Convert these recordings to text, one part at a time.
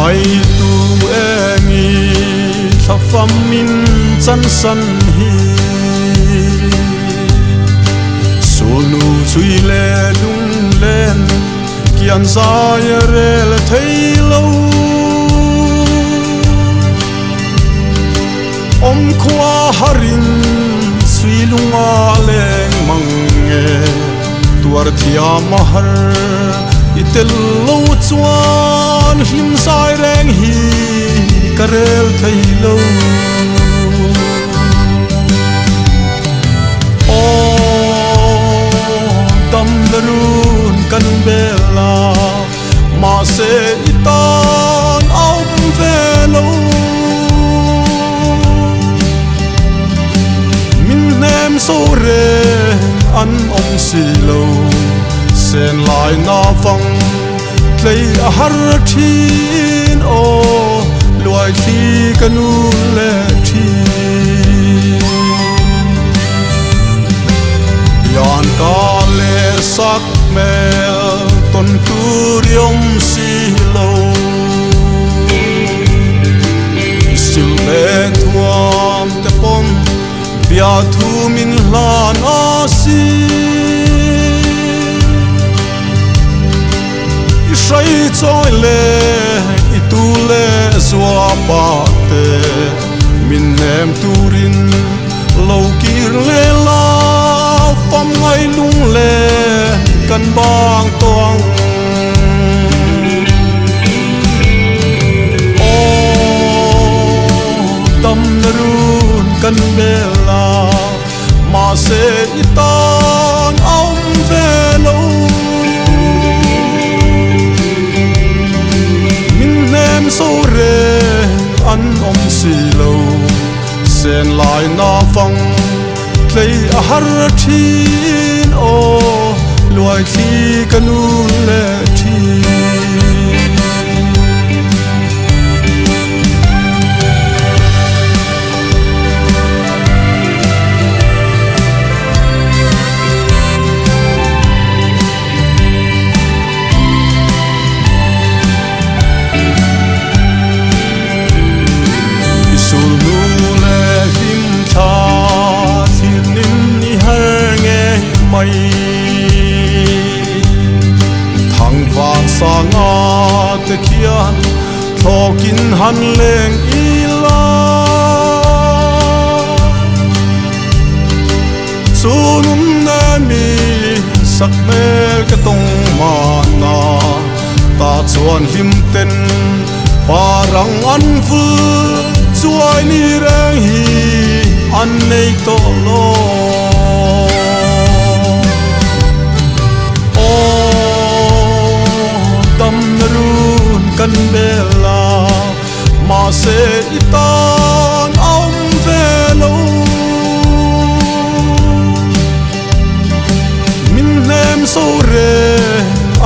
mai tu engi thafam min chan san hi sonu chui le lung len kian sai rel thei lo om khwa harin sui lunga leng mange tuar thia mahar itel lo chuan him sai reng hi karel thei lo o dam darun kan bela ma se itan om velo min nem so re an om si lo sen lai na vang tlei a har thin o luai thi kanu le thi yan ka le sak mel ton turiom si lo sil le thuam te pom bia thu min hlan a si say trôi lệ tu lệ xóa ba te min em turin lâu kir lệ la pham ngay lung lệ căn bang toang o tâm run căn bela mà se itan ông về lâu so re an om si lo sen lai na vang tlei a har thin o luai thi kanu le thi thang vang sa nga te khian thokin han leng ila sunun na mi sak mel ka tong ma na ta chuan him ten parang an fu chuai ni reng hi an nei to lo kan bela ma se itan om velo min nem so re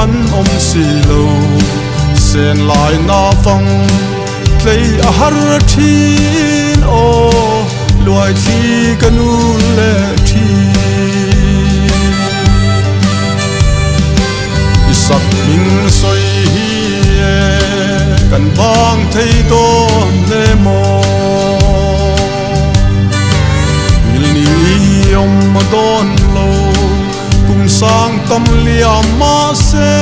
an om si lo sen lai na vang tlei a har thin o luai thi kanu le thi isak min soi kan bang thei to ne mo mil ni om ma don lo kum sang tam liam ma se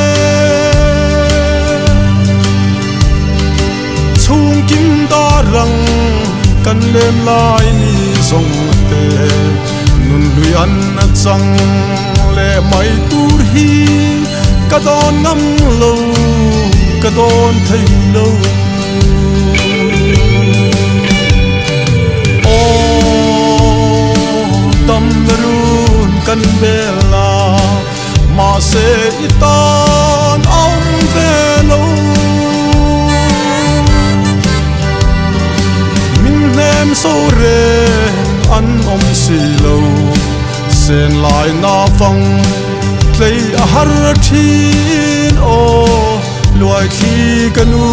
chung kim da rang kan lem lai ni song te nun lui an chang le mai tur hi ka don ngam lo ka don thei lo o tam run kan bela ma se itan ông về lo min nem so re an om si lo sen lai na vang tlei a har thin o luai thi kanu